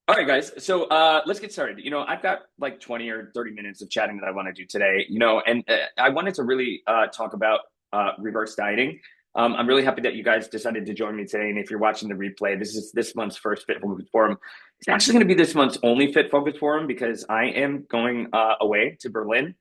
All right, guys. So let's get started. I've got like 20 or 30 minutes of chatting that I want to do today, and I wanted to really talk about reverse dieting. I'm really happy that you guys decided to join me today. And if you're watching the replay, this is this month's first Fit Focus Forum. It's actually going to be this month's only Fit Focus Forum because I am going away to Berlin.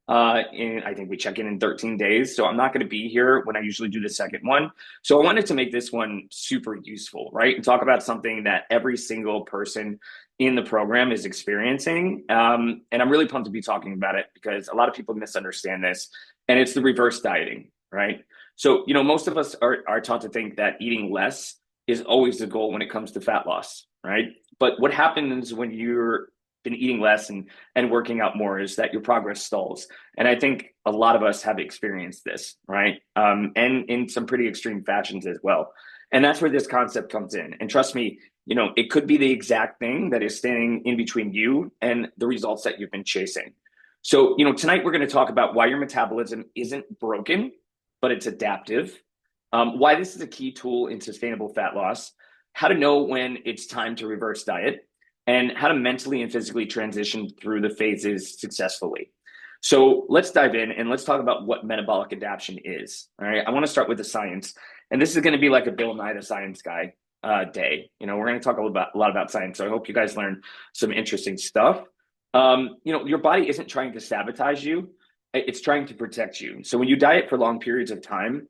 I think we check in 13 days. So I'm not going to be here when I usually do the second one. So I wanted to make this one super useful, right? And talk about something that every single person in the program is experiencing. And I'm really pumped to be talking about it because a lot of people misunderstand this. And it's the reverse dieting, right? So, most of us are taught to think that eating less is always the goal when it comes to fat loss, right? But what happens when you're been eating less and working out more is that your progress stalls. And I think a lot of us have experienced this, right? And in some pretty extreme fashions as well. And that's where this concept comes in. And trust me, it could be the exact thing that is standing in between you and the results that you've been chasing. So, tonight we're going to talk about why your metabolism isn't broken, but it's adaptive, why this is a key tool in sustainable fat loss, how to know when it's time to reverse diet, and how to mentally and physically transition through the phases successfully. So let's dive in and let's talk about what metabolic adaptation is. All right. I want to start with the science. And this is going to be like a Bill Nye the Science Guy day. We're going to talk a lot about science. So I hope you guys learn some interesting stuff. Your body isn't trying to sabotage you, it's trying to protect you. So when you diet for long periods of time,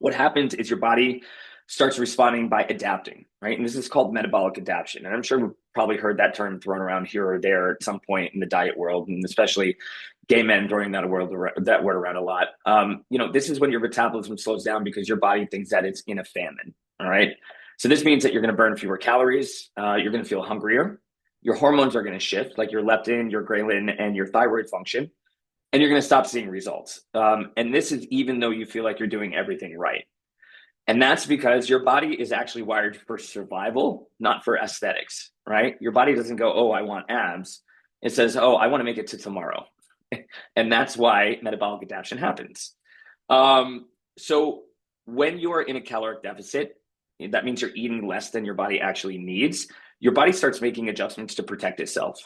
what happens is your body starts responding by adapting, right? And this is called metabolic adaptation. And I'm sure we've probably heard that term thrown around here or there at some point in the diet world, and especially gay men throwing that word around a lot. This is when your metabolism slows down because your body thinks that it's in a famine, all right? So this means that you're going to burn fewer calories, you're going to feel hungrier, your hormones are going to shift, like your leptin, your ghrelin, and your thyroid function, and you're going to stop seeing results. And this is even though you feel like you're doing everything right. And that's because your body is actually wired for survival, not for aesthetics, right? Your body doesn't go, oh, I want abs. It says, oh, I want to make it to tomorrow. And that's why metabolic adaptation happens. So when you're in a caloric deficit, that means you're eating less than your body actually needs. Your body starts making adjustments to protect itself.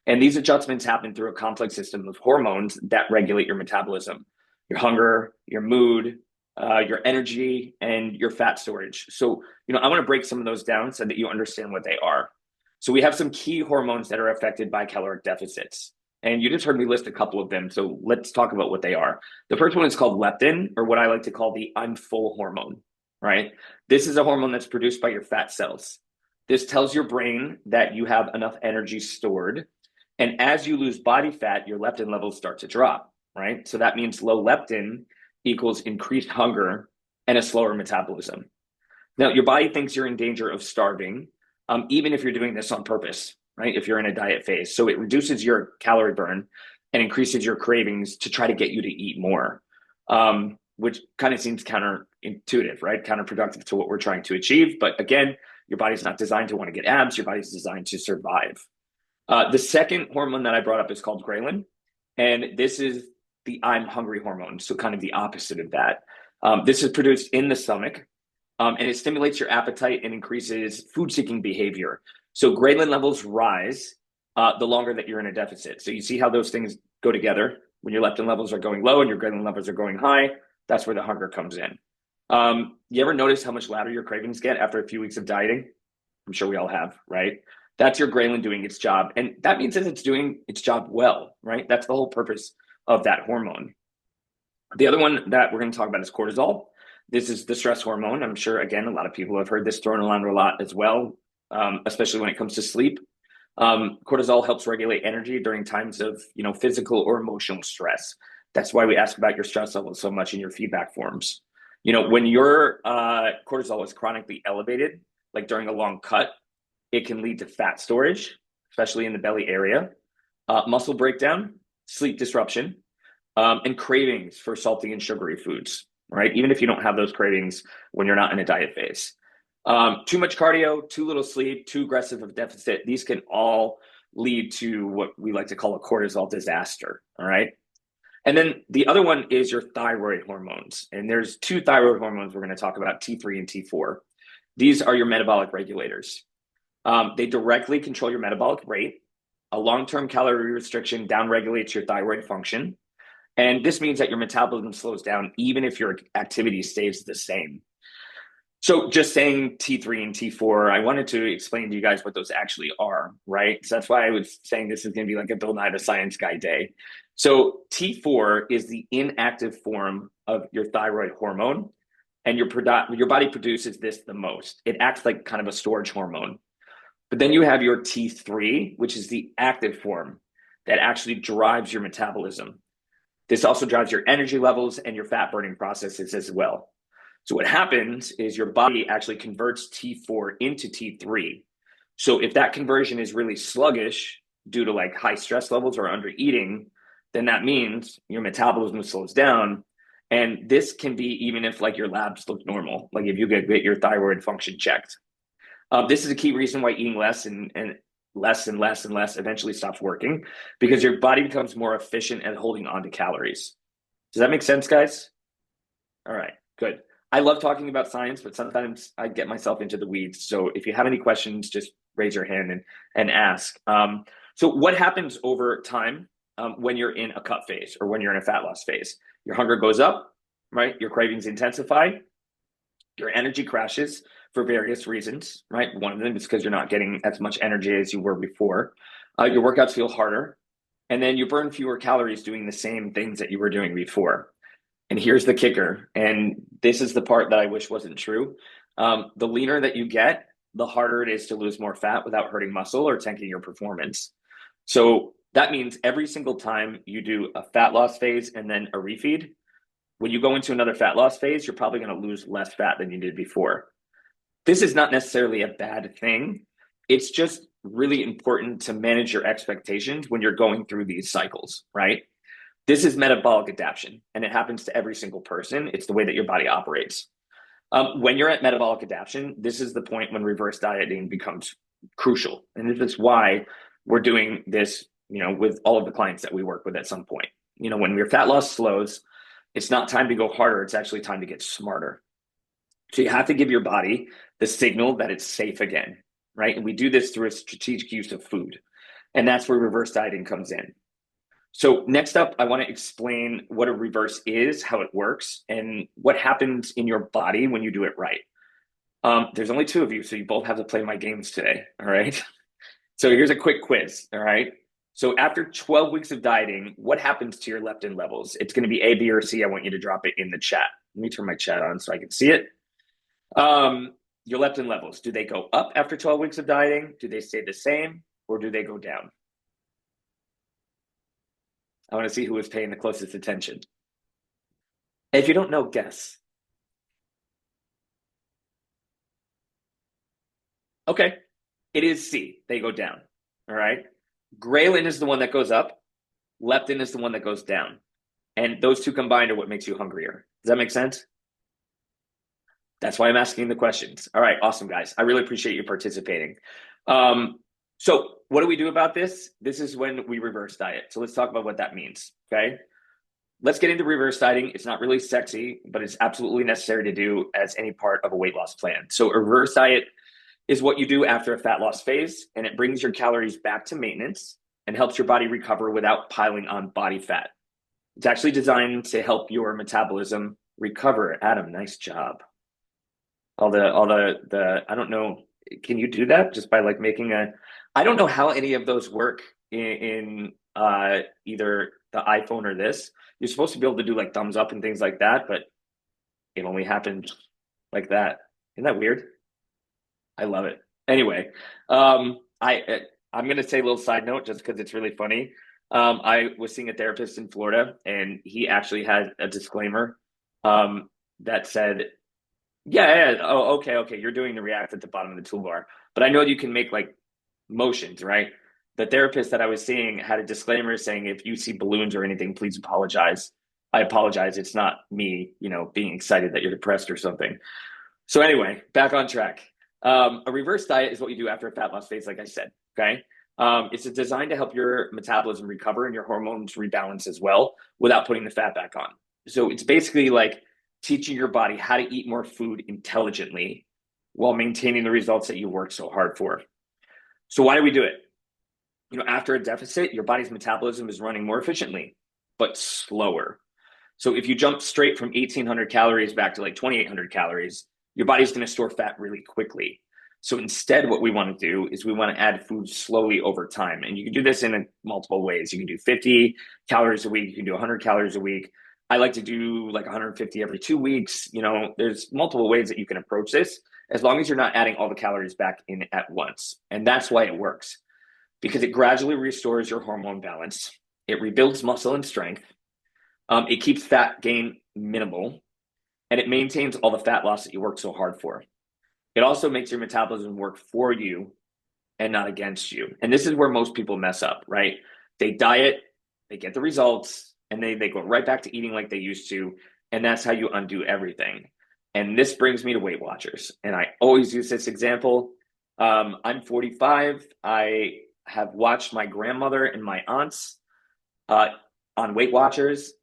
And these adjustments happen through a complex system of hormones that regulate your metabolism, your hunger, your mood, your energy, and your fat storage. So, I want to break some of those down so that you understand what they are. So we have some key hormones that are affected by caloric deficits. And you just heard me list a couple of them. So let's talk about what they are. The first one is called leptin, or what I like to call the I'm full hormone, right? This is a hormone that's produced by your fat cells. This tells your brain that you have enough energy stored. And as you lose body fat, your leptin levels start to drop, right? So that means low leptin equals increased hunger and a slower metabolism. Now, your body thinks you're in danger of starving, even if you're doing this on purpose, right? If you're in a diet phase. So it reduces your calorie burn and increases your cravings to try to get you to eat more, which kind of seems counterintuitive, right? Counterproductive to what we're trying to achieve. But again, your body's not designed to want to get abs. Your body's designed to survive. The second hormone that I brought up is called ghrelin. And this is the I'm hungry hormone, so kind of the opposite of that. This is produced in the stomach, and it stimulates your appetite and increases food-seeking behavior. So ghrelin levels rise the longer that you're in a deficit. So you see how those things go together. When your leptin levels are going low and your ghrelin levels are going high, that's where the hunger comes in. You ever notice how much louder your cravings get after a few weeks of dieting? I'm sure we all have, right? That's your ghrelin doing its job. And that means that it's doing its job well, right? That's the whole purpose of that hormone. The other one that we're going to talk about is cortisol. This is the stress hormone. I'm sure, again, a lot of people have heard this thrown around a lot as well, especially when it comes to sleep. Cortisol helps regulate energy during times of, physical or emotional stress. That's why we ask about your stress levels so much in your feedback forms. When your cortisol is chronically elevated, like during a long cut, it can lead to fat storage, especially in the belly area, muscle breakdown, sleep disruption, and cravings for salty and sugary foods, right? Even if you don't have those cravings when you're not in a diet phase. Too much cardio, too little sleep, too aggressive of deficit, these can all lead to what we like to call a cortisol disaster, all right? And then the other one is your thyroid hormones. And there's two thyroid hormones we're going to talk about, T3 and T4. These are your metabolic regulators. They directly control your metabolic rate. A long-term calorie restriction downregulates your thyroid function. And this means that your metabolism slows down even if your activity stays the same. So just saying T3 and T4, I wanted to explain to you guys what those actually are, right? So that's why I was saying this is going to be like a Bill Nye the Science Guy day. So T4 is the inactive form of your thyroid hormone, and your body produces this the most. It acts like kind of a storage hormone. But then you have your T3, which is the active form that actually drives your metabolism. This also drives your energy levels and your fat burning processes as well. So what happens is your body actually converts T4 into T3. So if that conversion is really sluggish due to like high stress levels or under eating, then that means your metabolism slows down. And this can be even if like your labs look normal, like if you get your thyroid function checked. This is a key reason why eating less and less and less and less eventually stops working, because your body becomes more efficient at holding on to calories. Does that make sense, guys? All right, good. I love talking about science, but sometimes I get myself into the weeds. So if you have any questions, just raise your hand and ask. So what happens over time when you're in a cut phase or when you're in a fat loss phase? Your hunger goes up, right? Your cravings intensify. Your energy crashes for various reasons, right? One of them is because you're not getting as much energy as you were before. Your workouts feel harder. And then you burn fewer calories doing the same things that you were doing before. And here's the kicker, and this is the part that I wish wasn't true. The leaner that you get, the harder it is to lose more fat without hurting muscle or tanking your performance. So that means every single time you do a fat loss phase and then a refeed, when you go into another fat loss phase, you're probably going to lose less fat than you did before. This is not necessarily a bad thing. It's just really important to manage your expectations when you're going through these cycles, right? This is metabolic adaptation, and it happens to every single person. It's the way that your body operates. When you're at metabolic adaptation, this is the point when reverse dieting becomes crucial. And this is why we're doing this, with all of the clients that we work with at some point. When your fat loss slows, it's not time to go harder. It's actually time to get smarter. So you have to give your body the signal that it's safe again, right? And we do this through a strategic use of food. And that's where reverse dieting comes in. So next up, I want to explain what a reverse is, how it works, and what happens in your body when you do it right. There's only two of you, so you both have to play my games today, all right? So here's a quick quiz, all right? So after 12 weeks of dieting, what happens to your leptin levels? It's going to be A, B, or C. I want you to drop it in the chat. Let me turn my chat on so I can see it. Your leptin levels, do they go up after 12 weeks of dieting? Do they stay the same, or do they go down? I want to see who is paying the closest attention. If you don't know, guess. Okay, it is C. They go down. All right. Ghrelin is the one that goes up. Leptin is the one that goes down. And those two combined are what makes you hungrier. Does that make sense? That's why I'm asking the questions. All right, awesome, guys. I really appreciate you participating. So what do we do about this? This is when we reverse diet. So let's talk about what that means, okay? Let's get into reverse dieting. It's not really sexy, but it's absolutely necessary to do as any part of a weight loss plan. So a reverse diet is what you do after a fat loss phase, and it brings your calories back to maintenance and helps your body recover without piling on body fat. It's actually designed to help your metabolism recover. Adam, nice job. All the I don't know, can you do that just by like making I don't know how any of those work in either the iPhone or this. You're supposed to be able to do like thumbs up and things like that, but it only happened like that. Isn't that weird? I love it. Anyway, I'm going to say a little side note just because it's really funny. I was seeing a therapist in Florida, and he actually had a disclaimer that said, yeah, oh, okay, you're doing the react at the bottom of the toolbar, but I know you can make like motions, right? The therapist that I was seeing had a disclaimer saying, if you see balloons or anything, please apologize. I apologize. It's not me, being excited that you're depressed or something. So anyway, back on track. A reverse diet is what you do after a fat loss phase, like I said, okay? It's designed to help your metabolism recover and your hormones rebalance as well without putting the fat back on. So it's basically like teaching your body how to eat more food intelligently while maintaining the results that you worked so hard for. So why do we do it? After a deficit, your body's metabolism is running more efficiently, but slower. So if you jump straight from 1,800 calories back to like 2,800 calories, your body's going to store fat really quickly. So instead, what we want to do is we want to add food slowly over time. And you can do this in multiple ways. You can do 50 calories a week. You can do 100 calories a week. I like to do like 150 every 2 weeks. There's multiple ways that you can approach this as long as you're not adding all the calories back in at once. And that's why it works, because it gradually restores your hormone balance. It rebuilds muscle and strength. It keeps fat gain minimal, and it maintains all the fat loss that you work so hard for. It also makes your metabolism work for you and not against you. And this is where most people mess up, right? They diet, they get the results, and they go right back to eating like they used to. And that's how you undo everything. And this brings me to Weight Watchers. And I always use this example. I'm 45. I have watched my grandmother and my aunts on Weight Watchers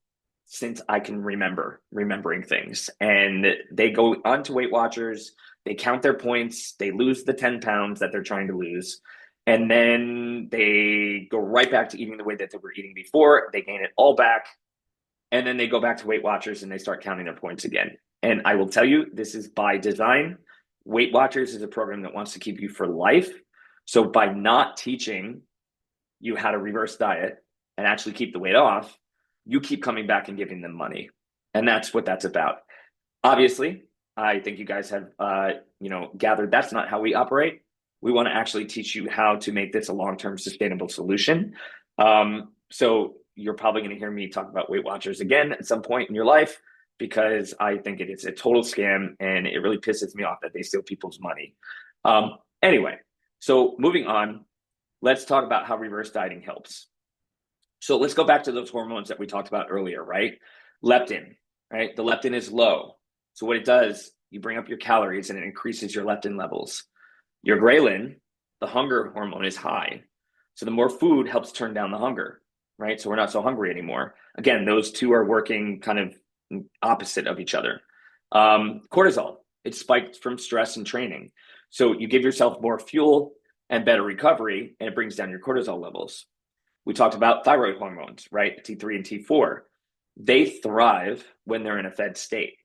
since I can remembering things. And they go onto Weight Watchers, they count their points, they lose the 10 pounds that they're trying to lose, and then they go right back to eating the way that they were eating before. They gain it all back, and then they go back to Weight Watchers and they start counting their points again. And I will tell you, this is by design. Weight Watchers is a program that wants to keep you for life. So by not teaching you how to reverse diet and actually keep the weight off, you keep coming back and giving them money. And that's what that's about. Obviously, I think you guys have, gathered that's not how we operate. We want to actually teach you how to make this a long-term sustainable solution. So you're probably going to hear me talk about Weight Watchers again at some point in your life, because I think it is a total scam and it really pisses me off that they steal people's money. Anyway, so moving on, let's talk about how reverse dieting helps. So let's go back to those hormones that we talked about earlier, right? Leptin, right? The leptin is low. So what it does, you bring up your calories and it increases your leptin levels. Your ghrelin, the hunger hormone, is high. So the more food helps turn down the hunger, right? So we're not so hungry anymore. Again, those two are working kind of opposite of each other. Cortisol, it's spiked from stress and training. So you give yourself more fuel and better recovery, and it brings down your cortisol levels. We talked about thyroid hormones, right? T3 and T4. They thrive when they're in a fed state.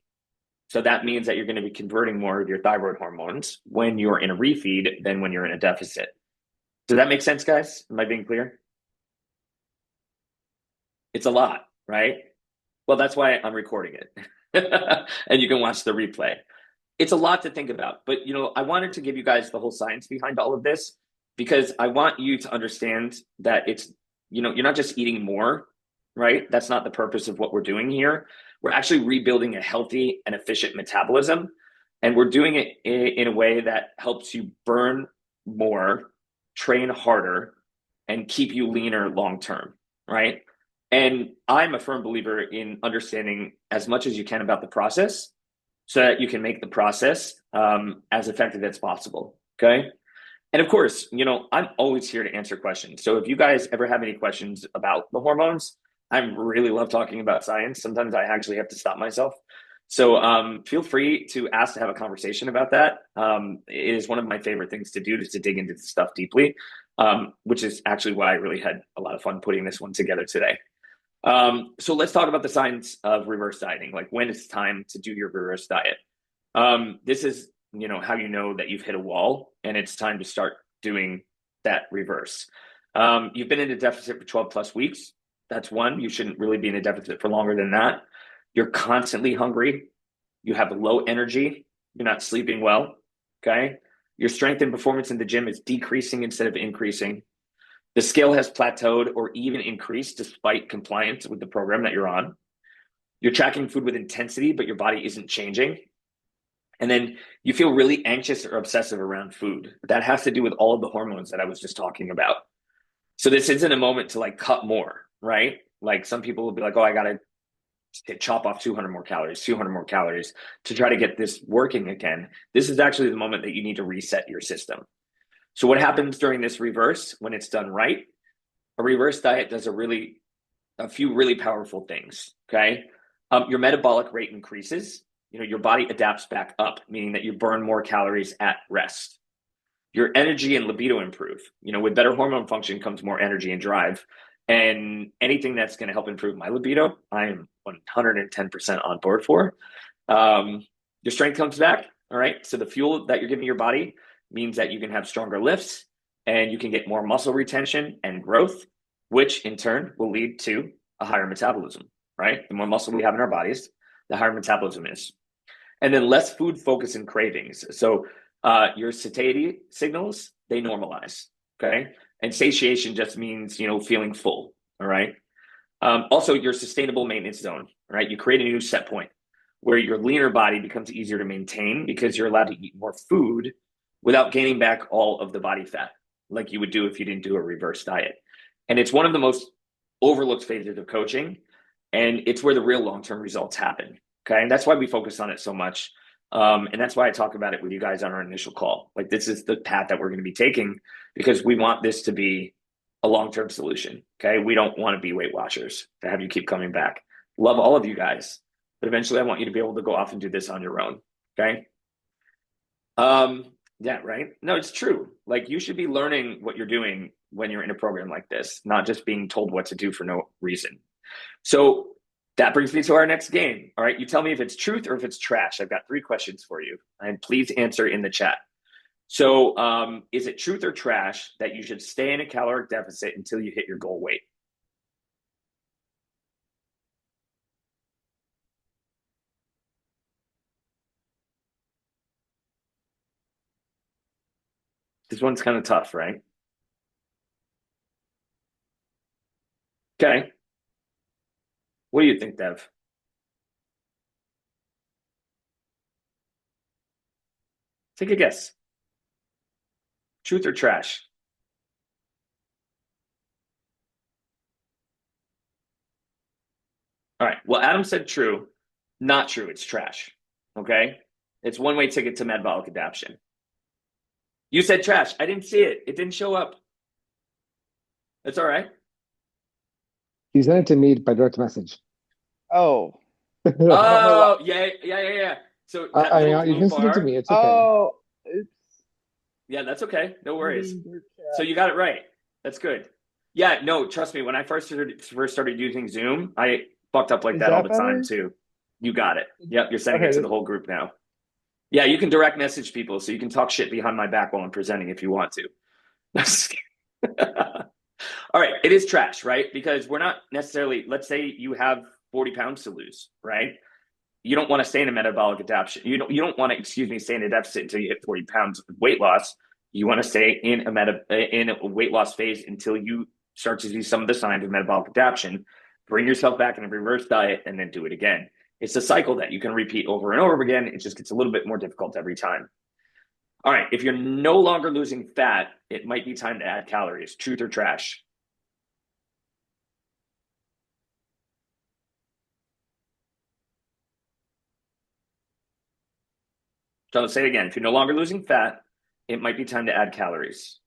So that means that you're going to be converting more of your thyroid hormones when you're in a refeed than when you're in a deficit. Does that make sense, guys? Am I being clear? It's a lot, right? Well, that's why I'm recording it. And you can watch the replay. It's a lot to think about, but I wanted to give you guys the whole science behind all of this, because I want you to understand that it's, you're not just eating more, right? That's not the purpose of what we're doing here. We're actually rebuilding a healthy and efficient metabolism, and we're doing it in a way that helps you burn more, train harder, and keep you leaner long-term, right? And I'm a firm believer in understanding as much as you can about the process so that you can make the process as effective as possible, okay? And of course, I'm always here to answer questions. So if you guys ever have any questions about the hormones, I really love talking about science. Sometimes I actually have to stop myself. So feel free to ask to have a conversation about that. It is one of my favorite things to do, just to dig into the stuff deeply, which is actually why I really had a lot of fun putting this one together today. So let's talk about the science of reverse dieting, like when it's time to do your reverse diet. This is, how you know that you've hit a wall and it's time to start doing that reverse. You've been in a deficit for 12 plus weeks. That's one. You shouldn't really be in a deficit for longer than that. You're constantly hungry. You have low energy. You're not sleeping well. Okay. Your strength and performance in the gym is decreasing instead of increasing. The scale has plateaued or even increased despite compliance with the program that you're on. You're tracking food with intensity, but your body isn't changing. And then you feel really anxious or obsessive around food. That has to do with all of the hormones that I was just talking about. So this isn't a moment to cut more, right? Like some people will be like, oh, I got to chop off 200 more calories to try to get this working again. This is actually the moment that you need to reset your system. So what happens during this reverse when it's done right? A reverse diet does a few really powerful things, okay? Your metabolic rate increases. Your body adapts back up, meaning that you burn more calories at rest. Your energy and libido improve. With better hormone function comes more energy and drive. And anything that's going to help improve my libido, I am 110% on board for. Your strength comes back. All right. So the fuel that you're giving your body means that you can have stronger lifts and you can get more muscle retention and growth, which in turn will lead to a higher metabolism, right? The more muscle we have in our bodies, the higher metabolism is. And then less food focus and cravings. So your satiety signals, they normalize, okay? And satiation just means, feeling full, all right? Also, your sustainable maintenance zone, right? You create a new set point where your leaner body becomes easier to maintain because you're allowed to eat more food without gaining back all of the body fat, like you would do if you didn't do a reverse diet. And it's one of the most overlooked phases of coaching, and it's where the real long-term results happen, okay? And that's why we focus on it so much. And that's why I talk about it with you guys on our initial call. Like, this is the path that we're going to be taking because we want this to be a long-term solution. Okay. We don't want to be Weight Watchers to have you keep coming back. Love all of you guys, but eventually I want you to be able to go off and do this on your own. Okay. Yeah, right. No, it's true. Like, you should be learning what you're doing when you're in a program like this, not just being told what to do for no reason. So that brings me to our next game. All right. You tell me if it's truth or if it's trash. I've got 3 questions for you, and please answer in the chat. So is it truth or trash that you should stay in a caloric deficit until you hit your goal weight? This one's kind of tough, right? Okay. What do you think, Dev? Take a guess. Truth or trash? All right. Well, Adam said true. Not true. It's trash. Okay. It's one-way ticket to metabolic adaptation. You said trash. I didn't see it. It didn't show up. That's all right. You sent it to me by direct message. Oh, I don't know what. Oh, yeah, yeah, yeah, yeah. So that little You blue can send it to bar. me. It's okay. Oh, oops. Yeah, that's okay. No worries. Reading your So chat. you got it right. That's good. Yeah, no, trust me. When I first started using Zoom, I fucked up like Is that all that the time better? too. You got it. Yep, you're sending it Okay. to the whole group now. Yeah, you can direct message people, so you can talk shit behind my back while I'm presenting if you want to. All right, it is trash, right? Because we're not necessarily. Let's say you have 40 pounds to lose, right? You don't want to stay in a metabolic adaptation. You don't want to, excuse me, stay in a deficit until you hit 40 pounds of weight loss. You want to stay in a weight loss phase until you start to see some of the signs of metabolic adaptation. Bring yourself back in a reverse diet and then do it again. It's a cycle that you can repeat over and over again. It just gets a little bit more difficult every time. All right, if you're no longer losing fat, it might be time to add calories. Truth or trash? So I'll say it again. If you're no longer losing fat, it might be time to add calories.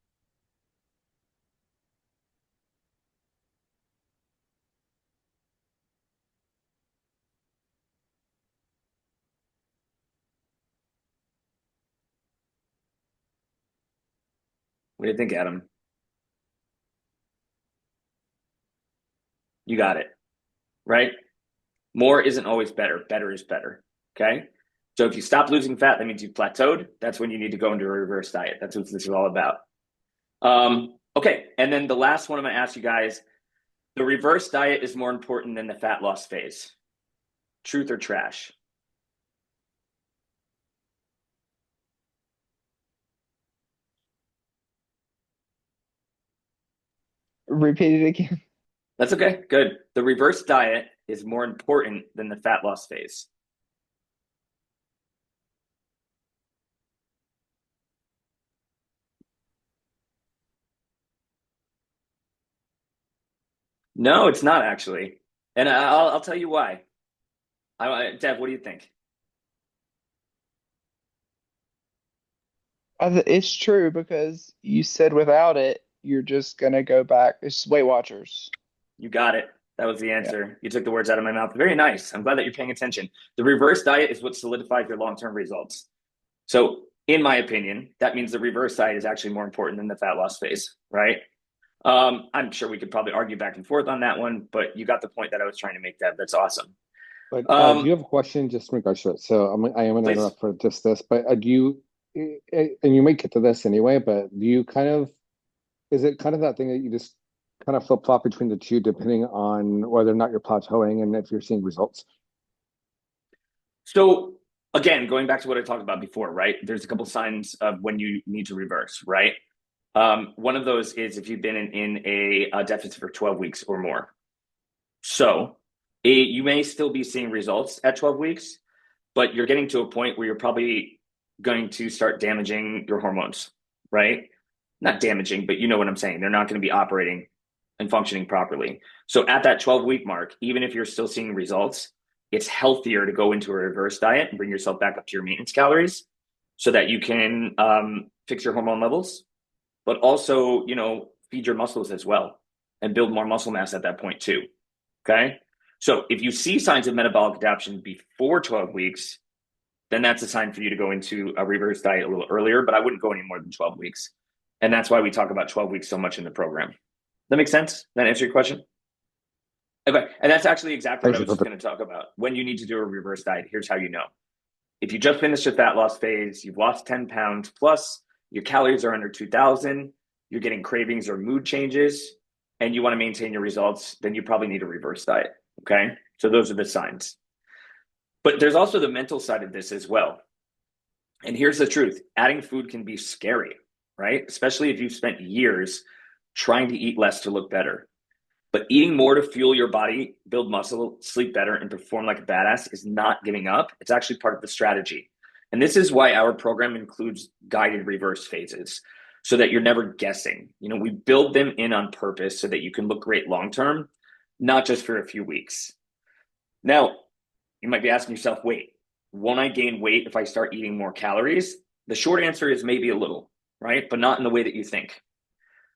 What do you think, Adam? You got it, right? More isn't always better. Better is better. Okay. So if you stop losing fat, that means you've plateaued. That's when you need to go into a reverse diet. That's what this is all about. Okay. And then the last one I'm going to ask you guys, the reverse diet is more important than the fat loss phase. Truth or trash? Repeat it again. That's okay. Good. The reverse diet is more important than the fat loss phase. No, it's not actually. And I'll tell you why. Dev, what do you think? It's true because you said without it, you're just gonna go back. It's Weight Watchers. You got it. That was the Yeah. answer. You took the words out of my mouth. Very nice. I'm glad that you're paying attention. The reverse diet is what solidifies your long-term results. So In my opinion, that means the reverse diet is actually more important than the fat loss phase, right? I'm sure we could probably argue back and forth on that one, but you got the point that I was trying to make. That's awesome. But do you Um, have a question just in regards to it? So I am going to Please. interrupt for just this, but do you, and you might get to this anyway, but do you kind of, is it kind of that thing that you just kind of flip flop between the two depending on whether or not you're plateauing and if you're seeing results? So again, going back to what I talked about before, right? There's a couple signs of when you need to reverse, right? One of those is if you've been in a deficit for 12 weeks or more. So you may still be seeing results at 12 weeks, but you're getting to a point where you're probably going to start damaging your hormones, right? Not damaging, but you know what I'm saying. They're not going to be operating and functioning properly. So at that 12-week mark, even if you're still seeing results, it's healthier to go into a reverse diet and bring yourself back up to your maintenance calories so that you can fix your hormone levels, but also, feed your muscles as well and build more muscle mass at that point too. Okay. So if you see signs of metabolic adaptation before 12 weeks, then that's a sign for you to go into a reverse diet a little earlier, but I wouldn't go any more than 12 weeks. And that's why we talk about 12 weeks so much in the program. That makes sense? Does that answer your question? Okay. And that's actually exactly what I Actually, was just perfect. going to talk about. When you need to do a reverse diet, here's how you know. If you just finished a fat loss phase, you've lost 10 pounds plus, your calories are under 2,000, you're getting cravings or mood changes, and you want to maintain your results, then you probably need a reverse diet. Okay. So those are the signs. But there's also the mental side of this as well. And here's the truth, adding food can be scary, right? Especially if you've spent years trying to eat less to look better. But eating more to fuel your body, build muscle, sleep better, and perform like a badass is not giving up. It's actually part of the strategy. And this is why our program includes guided reverse phases so that you're never guessing. We build them in on purpose so that you can look great long term, not just for a few weeks. Now, you might be asking yourself, wait, won't I gain weight if I start eating more calories? The short answer is maybe a little, right? But not in the way that you think.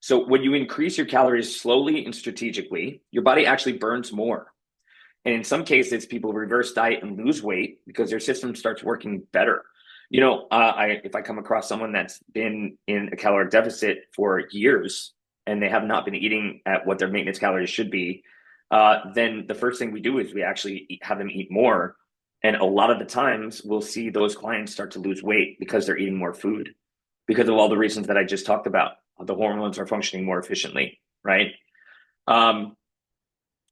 So when you increase your calories slowly and strategically, your body actually burns more. And in some cases, people reverse diet and lose weight because their system starts working better. If I come across someone that's been in a caloric deficit for years and they have not been eating at what their maintenance calories should be, then the first thing we do is we actually have them eat more. And a lot of the times we'll see those clients start to lose weight because they're eating more food because of all the reasons that I just talked about. The hormones are functioning more efficiently, right? Um,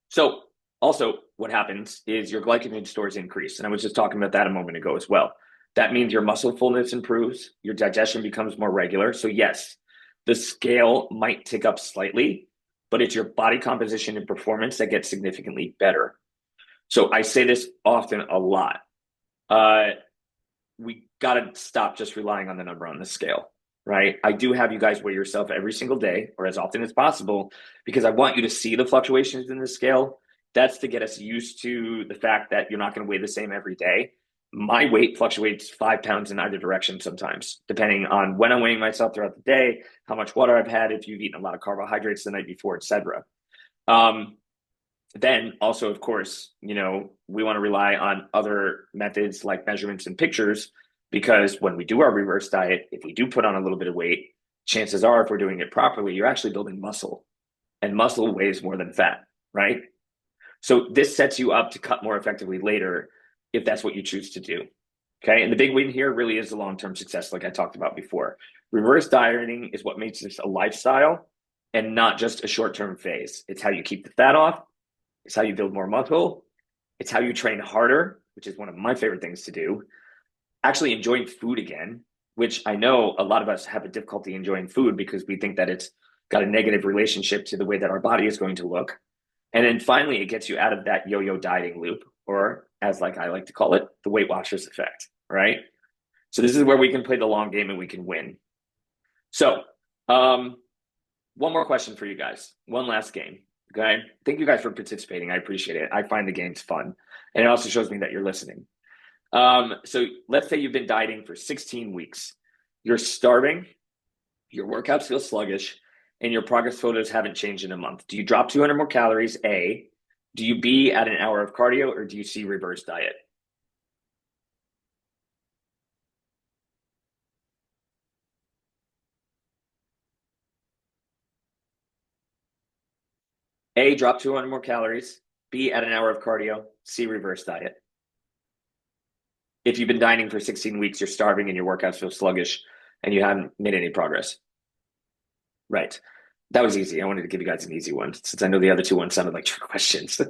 so also what happens is your glycogen stores increase. And I was just talking about that a moment ago as well. That means your muscle fullness improves, your digestion becomes more regular. So yes, the scale might tick up slightly, but it's your body composition and performance that gets significantly better. So I say this often a lot. Uh, we got to stop just relying on the number on the scale, right? I do have you guys weigh yourself every single day or as often as possible because I want you to see the fluctuations in the scale. That's to get us used to the fact that you're not going to weigh the same every day. My weight fluctuates 5 pounds in either direction sometimes, depending on when I'm weighing myself throughout the day, how much water I've had, if you've eaten a lot of carbohydrates the night before, etc. Um, then also, of course, we want to rely on other methods like measurements and pictures because when we do our reverse diet, if we do put on a little bit of weight, chances are if we're doing it properly, you're actually building muscle and muscle weighs more than fat, right? So this sets you up to cut more effectively later if that's what you choose to do. Okay. And the big win here really is the long-term success, like I talked about before. Reverse dieting is what makes this a lifestyle and not just a short-term phase. It's how you keep the fat off. It's how you build more muscle. It's how you train harder, which is one of my favorite things to do. Actually enjoying food again, which I know a lot of us have a difficulty enjoying food because we think that it's got a negative relationship to the way that our body is going to look. And then finally, it gets you out of that yo-yo dieting loop, or as like I like to call it, the Weight Watchers effect, right? So this is where we can play the long game and we can win. So one more question for you guys. One last game. Okay. Thank you guys for participating. I appreciate it. I find the games fun. And it also shows me that you're listening. So let's say you've been dieting for 16 weeks. You're starving, your workouts feel sluggish, and your progress photos haven't changed in a month. Do you drop 200 more calories? A. Do you B, add an hour of cardio, or do you C, reverse diet? A, drop 200 more calories. B, add an hour of cardio. C, reverse diet. If you've been dieting for 16 weeks, you're starving and your workouts feel sluggish and you haven't made any progress. Right. That was easy. I wanted to give you guys an easy one since I know the other two ones sounded like trick questions.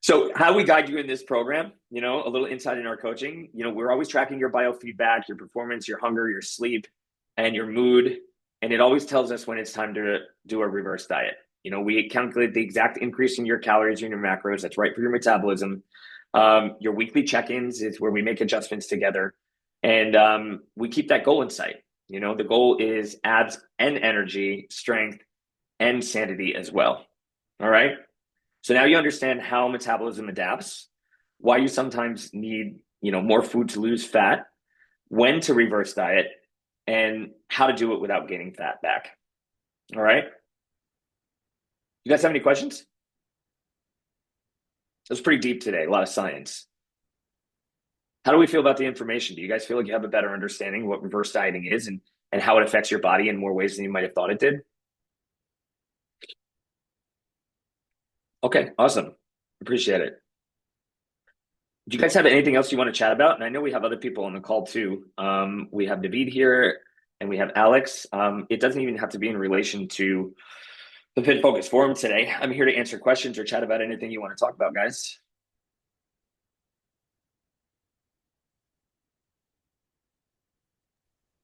So how we guide you in this program, a little insight in our coaching, we're always tracking your biofeedback, your performance, your hunger, your sleep, and your mood. And it always tells us when it's time to do a reverse diet. We calculate the exact increase in your calories and your macros. That's right for your metabolism. Your weekly check-ins is where we make adjustments together. And we keep that goal in sight. The goal is abs and energy, strength, and sanity as well. All right. So now you understand how metabolism adapts, why you sometimes need, more food to lose fat, when to reverse diet, and how to do it without gaining fat back. All right. You guys have any questions? It was pretty deep today, a lot of science. How do we feel about the information? Do you guys feel like you have a better understanding what reverse dieting is and how it affects your body in more ways than you might have thought it did? Okay, awesome. Appreciate it. Do you guys have anything else you want to chat about? And I know we have other people on the call too. We have David here and we have Alex. It doesn't even have to be in relation to the Fit Focus Forum today. I'm here to answer questions or chat about anything you want to talk about, guys.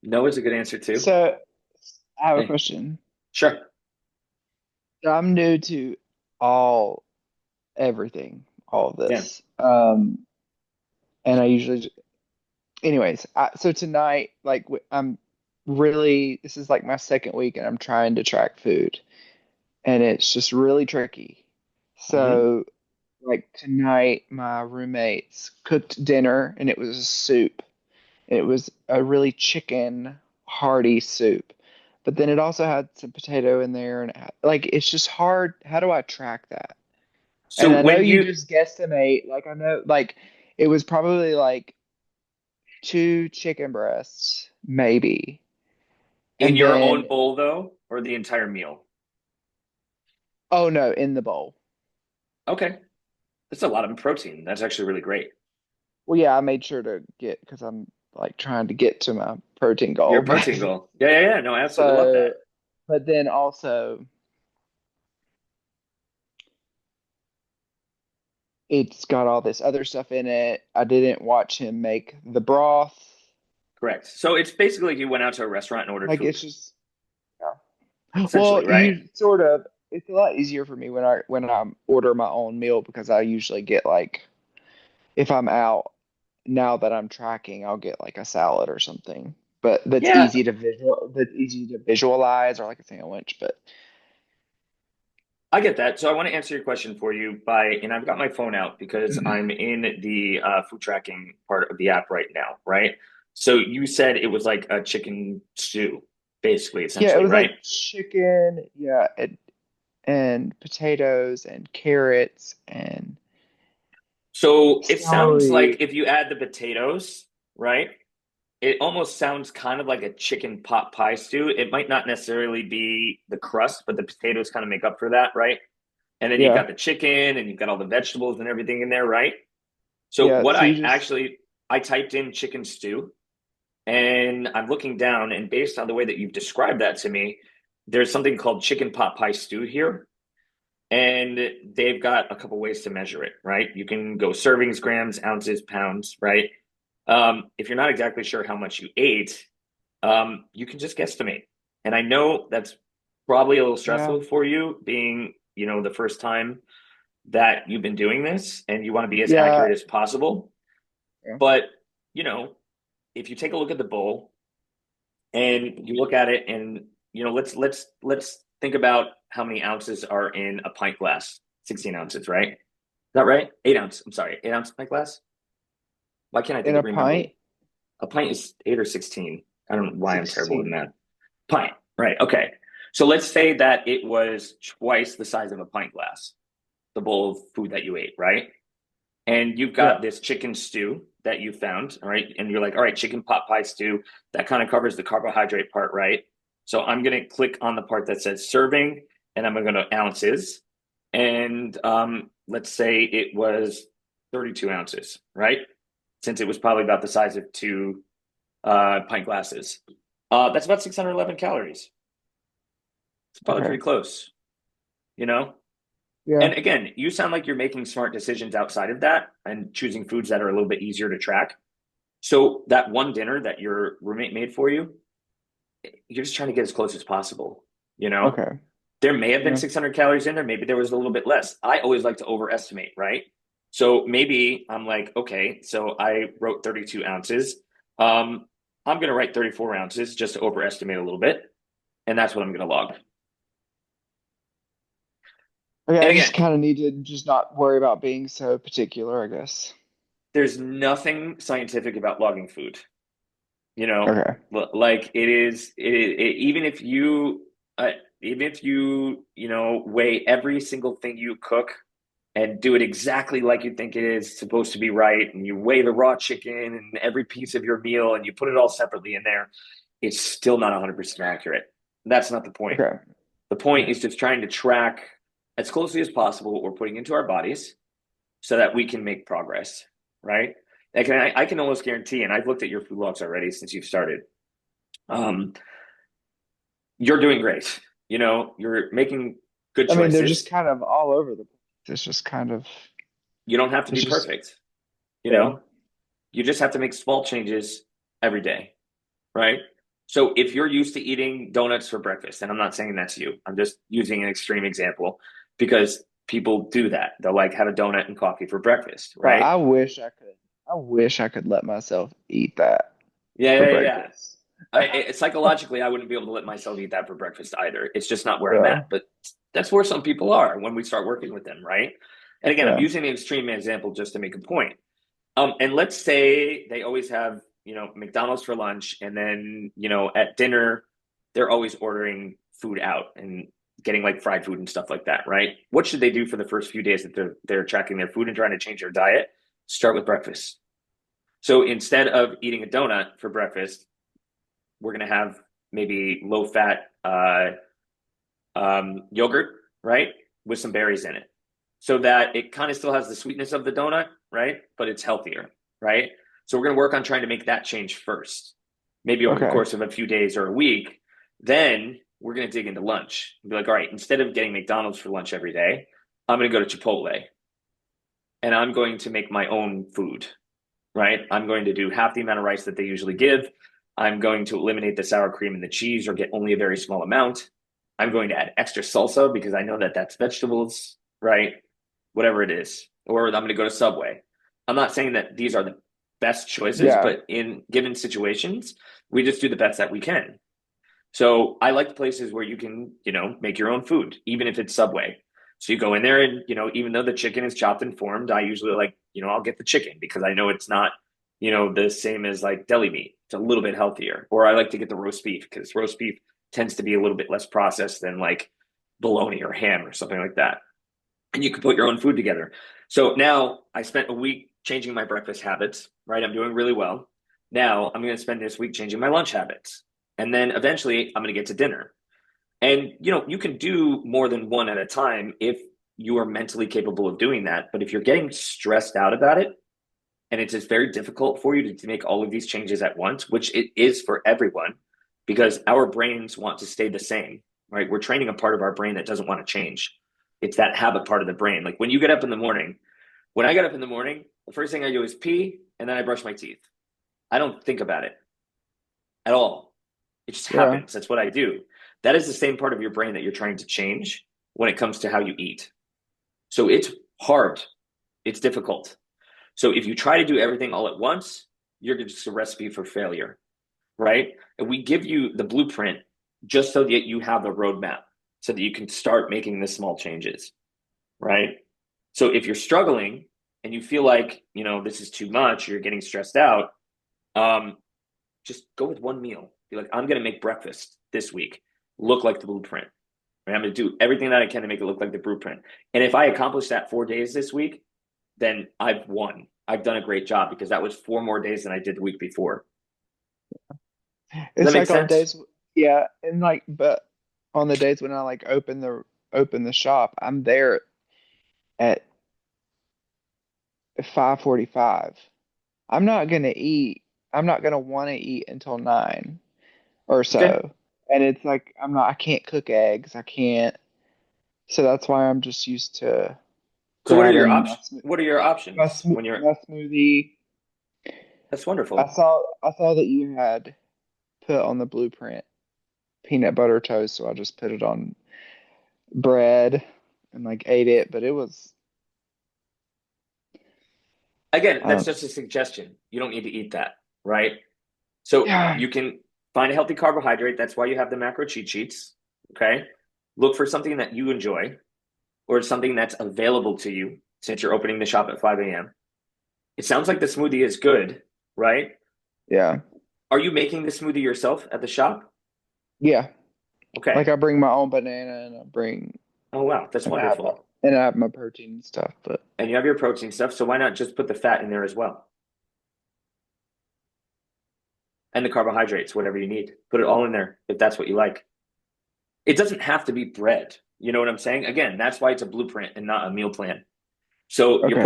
No is a good answer too. So I have a Hey, question. sure. So I'm new to everything, all of Yeah. this. And I usually, anyways, so tonight, like I'm really, this is like my second week and I'm trying to track food and it's just really tricky. Mm-hmm. So like tonight, my roommates cooked dinner and it was a soup. It was a really chicken hearty soup. But then it also had some potato in there and like it's just hard. How do I track that? So And I know when you you just guesstimate, like I know like it was probably like two chicken breasts, maybe. in And your own then bowl though, or the entire meal? oh no, in the bowl. Okay. That's a lot of protein. That's actually really great. Well, yeah, I made sure to get because I'm like trying to get to my protein goal, Your but protein goal. Yeah, yeah, yeah. No, I absolutely love so that. but then also it's got all this other stuff in it. I didn't watch him make the broth. Correct. So it's basically like you went out to a restaurant and ordered Like food, it's just yeah. essentially, Well, right? you sort of it's a lot easier for me when I order my own meal because I usually get like if I'm out now that I'm tracking, I'll get like a salad or something. But Yeah, that's easy to visualize or like a sandwich, but I get that. So I want to answer your question for you and I've got my phone out because I'm in the food tracking part of the app right now, right? So you said it was like a chicken stew, basically, yeah, it essentially, was right? like chicken, yeah, and potatoes and carrots and So it sounds like celery. if you add the potatoes, right? It almost sounds kind of like a chicken pot pie stew. It might not necessarily be the crust, but the potatoes kind of make up for that, right? And then you've Yeah. got the chicken and you've got all the vegetables and everything in there, right? So Yeah, what so you I just actually I typed in chicken stew and I'm looking down and based on the way that you've described that to me, there's something called chicken pot pie stew here. And they've got a couple ways to measure it, right? You can go servings, grams, ounces, pounds, right? If you're not exactly sure how much you ate, you can just guesstimate. And I know that's probably a little yeah. stressful for you, being, the first time that you've been doing this and you want to be as Yeah. accurate as possible. Yeah. But, you know, if you take a look at the bowl and you look at it and, let's think about how many ounces are in a pint glass. 16 ounces, right? Is that right? 8 ounce. I'm sorry, 8 ounce pint glass. Why can't I In think a of remember? pint, A pint is 8 or 16. I don't know why I'm terrible with 16. math. Pint, right? Okay. So let's say that it was twice the size of a pint glass, the bowl of food that you ate, right? And you've Yeah. got this chicken stew that you found, all right? And you're like, all right, chicken pot pie stew, that kind of covers the carbohydrate part, right? So I'm going to click on the part that says serving, and I'm going to go ounces, and let's say it was 32 ounces, right? Since it was probably about the size of two pint glasses. That's about 611 calories. It's probably Okay. pretty close, you know? Yeah. And again, you sound like you're making smart decisions outside of that and choosing foods that are a little bit easier to track. So that one dinner that your roommate made for you, you're just trying to get as close as possible, you know? Okay. There may have been Yeah. 600 calories in there, maybe there was a little bit less. I always like to overestimate, right? So maybe I'm like, okay, so I wrote 32 ounces. I'm going to write 34 ounces just to overestimate a little bit. And that's what I'm going to log. Okay, And I again, just kind of need to just not worry about being so particular, I guess. there's nothing scientific about logging food. You know, Okay. like even if you weigh every single thing you cook and do it exactly like you think it is supposed to be right, and you weigh the raw chicken and every piece of your meal and you put it all separately in there, it's still not 100% accurate. That's not the point. Okay. The point Okay. is just trying to track as closely as possible what we're putting into our bodies so that we can make progress, right? I can almost guarantee, and I've looked at your food logs already since you've started. Um, you're doing great. You know, you're making good I mean, they're just choices. kind of all over the place. It's just kind of, You don't have to it's be just, perfect. You yeah. know, you just have to make small changes every day, right? So if you're used to eating donuts for breakfast, and I'm not saying that's you, I'm just using an extreme example because people do that. They'll like have a donut and coffee for breakfast, But right? I wish I could let myself eat that Yeah, for yeah, yeah. breakfast. Psychologically, I wouldn't be able to let myself eat that for breakfast either. It's just not where I'm Yeah. at. But that's where some people are when we start working with them, right? And again, I'm Yeah. using the extreme example just to make a point. And let's say they always have, McDonald's for lunch, and then, at dinner, they're always ordering food out and getting like fried food and stuff like that, right? What should they do for the first few days that they're tracking their food and trying to change their diet? Start with breakfast. So instead of eating a donut for breakfast, we're going to have maybe low fat yogurt, right? With some berries in it. So that it kind of still has the sweetness of the donut, right? But it's healthier, right? So we're going to work on trying to make that change first, maybe over the Okay. course of a few days or a week. Then we're going to dig into lunch and be like, all right, instead of getting McDonald's for lunch every day, I'm going to go to Chipotle and I'm going to make my own food, right? I'm going to do half the amount of rice that they usually give. I'm going to eliminate the sour cream and the cheese or get only a very small amount. I'm going to add extra salsa because I know that that's vegetables, right? Whatever it is. Or I'm going to go to Subway. I'm not saying that these are the best choices, Yeah. but in given situations, we just do the best that we can. So I like places where you can, make your own food, even if it's Subway. So you go in there and, even though the chicken is chopped and formed, I usually like, I'll get the chicken because I know it's not, the same as like deli meat. It's a little bit healthier. Or I like to get the roast beef because roast beef tends to be a little bit less processed than like bologna or ham or something like that. And you can put your own food together. So now I spent a week changing my breakfast habits, right? I'm doing really well. Now I'm going to spend this week changing my lunch habits. And then eventually I'm going to get to dinner. And you can do more than one at a time if you are mentally capable of doing that. But if you're getting stressed out about it, and it's just very difficult for you to make all of these changes at once, which it is for everyone, because our brains want to stay the same, right? We're training a part of our brain that doesn't want to change. It's that habit part of the brain. Like when you get up in the morning, when I get up in the morning, the first thing I do is pee and then I brush my teeth. I don't think about it at all. It just Yeah. happens. That's what I do. That is the same part of your brain that you're trying to change when it comes to how you eat. So it's hard. It's difficult. So if you try to do everything all at once, you're just a recipe for failure, right? And we give you the blueprint just so that you have the roadmap so that you can start making the small changes, right? So if you're struggling and you feel like, this is too much, you're getting stressed out, um, just go with one meal. Be like, I'm going to make breakfast this week look like the blueprint. Right? I'm going to do everything that I can to make it look like the blueprint. And if I accomplish that 4 days this week, then I've won. I've done a great job because that was 4 more days than I did the week before. Does that It's make like on sense? days, yeah, and like, but on the days when I like open the open the shop, I'm there at 5:45. I'm not gonna eat. I'm not gonna want to eat until 9 or Okay. so. And it's like I can't cook eggs. I can't. So that's why I'm just used to So what are your grabbing options? What are your options when you're, my smoothie. that's wonderful. I saw that you had put on the blueprint peanut butter toast, so I just put it on bread and like ate it, but it was Again, I that's don't just a suggestion. You don't need to eat that, right? So yeah. you can find a healthy carbohydrate. That's why you have the macro cheat sheets. Okay. Look for something that you enjoy or something that's available to you since you're opening the shop at 5 a.m. It sounds like the smoothie is good, right? Yeah. Are you making the smoothie yourself at the shop? Yeah. Like Okay. I bring my own banana and I bring Oh, wow. That's wonderful. I have my protein and stuff, but And you have your protein stuff. So why not just put the fat in there as well? And the carbohydrates, whatever you need. Put it all in there if that's what you like. It doesn't have to be bread. You know what I'm saying? Again, that's why it's a blueprint and not a meal plan. So okay. you're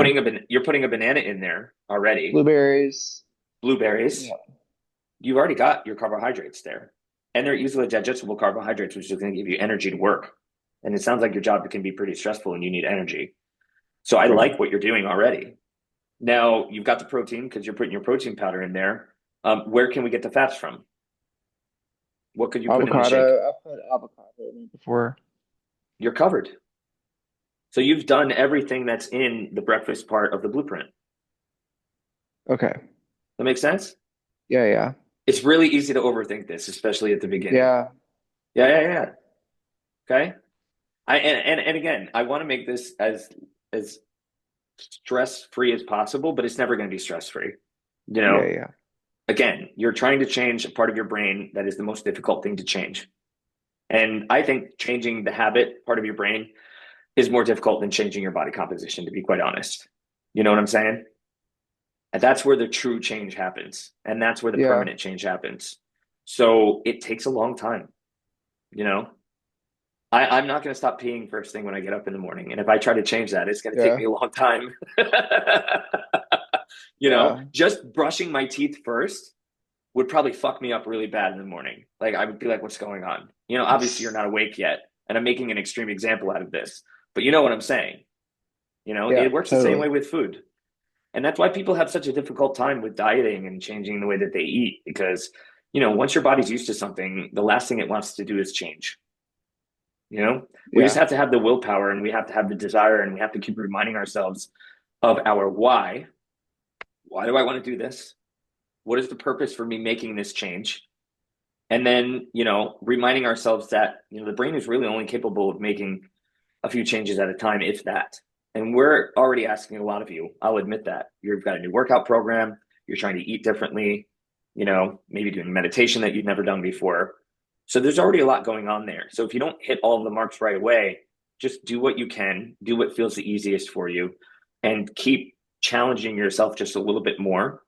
putting a banana in there already, Blueberries. blueberries. Yeah. You've already got your carbohydrates there, and they're easily digestible carbohydrates, which is going to give you energy to work. And it sounds like your job can be pretty stressful and you need energy. So I Okay. like what you're doing already. Now you've got the protein because you're putting your protein powder in there. Where can we get the fats from? What could you put in the shake? Avocado. I put avocado in it before. You're covered. So you've done everything that's in the breakfast part of the blueprint. Okay. That makes sense? Yeah, yeah. It's really easy to overthink this, especially at the beginning. Yeah. Yeah, yeah, yeah. Okay. And again, I want to make this as stress free as possible, but it's never going to be stress free. You Yeah, know, yeah. again, you're trying to change a part of your brain that is the most difficult thing to change. And I think changing the habit part of your brain is more difficult than changing your body composition, to be quite honest. You know what I'm saying? And that's where the true change happens. And that's where the Yeah. permanent change happens. So it takes a long time, you know? I'm not going to stop peeing first thing when I get up in the morning. And if I try to change that, it's going to take Yeah. me a long time. Yeah. Just brushing my teeth first would probably fuck me up really bad in the morning. Like I would be like, what's going on? Obviously you're not awake yet. And I'm making an extreme example out of this, but you know what I'm saying? Yeah, It works the same totally. way with food. And that's why people have such a difficult time with dieting and changing the way that they eat because, once your body's used to something, the last thing it wants to do is change. We just Yeah. have to have the willpower and we have to have the desire and we have to keep reminding ourselves of our why. Why do I want to do this? What is the purpose for me making this change? And then, reminding ourselves that, the brain is really only capable of making a few changes at a time, if that. And we're already asking a lot of you. I'll admit that. You've got a new workout program. You're trying to eat differently, maybe doing meditation that you've never done before. So there's already a lot going on there. So if you don't hit all of the marks right away, just do what you can, do what feels the easiest for you, and keep challenging yourself just a little bit more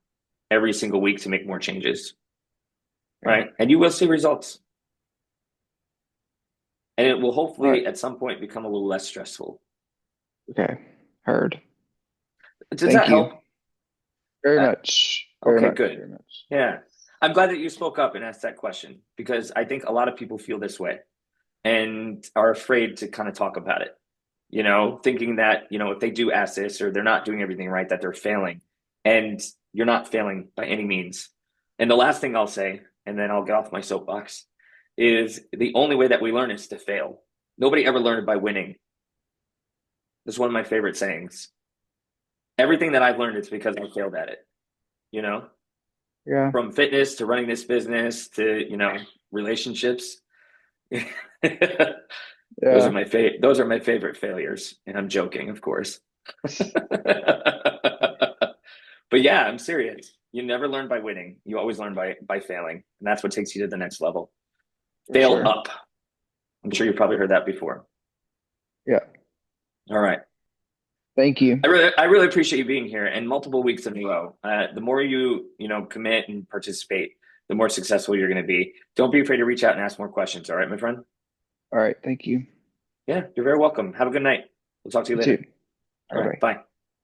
every single week to make more changes. Yeah. Right. And you will see results. And it will All right. hopefully at some point become a little less stressful. Okay. Heard. Does Thank that you help? very Uh, much. Very okay, much. good. Very much. Yeah. I'm glad that you spoke up and asked that question because I think a lot of people feel this way and are afraid to kind of talk about it, thinking that, if they do ask this or they're not doing everything right, that they're failing. And you're not failing by any means. And the last thing I'll say, and then I'll get off my soapbox, is the only way that we learn is to fail. Nobody ever learned by winning. This is one of my favorite sayings. Everything that I've learned is because I failed at it, you know, Yeah. from fitness to running this business to, relationships. Those are Yeah. my favorite failures. And I'm joking, of course. But yeah, I'm serious. You never learn by winning. You always learn by failing. And that's what takes you to the next level. For Fail sure. up. I'm sure you've probably heard that before. Yeah. All right. Thank you. I really appreciate you being here and multiple weeks in a row. The more you commit and participate, the more successful you're going to be. Don't be afraid to reach out and ask more questions. All right, my friend? All right. Thank you. Yeah, you're very welcome. Have a good night. We'll talk to you You later. too. All Bye right, bye. bye.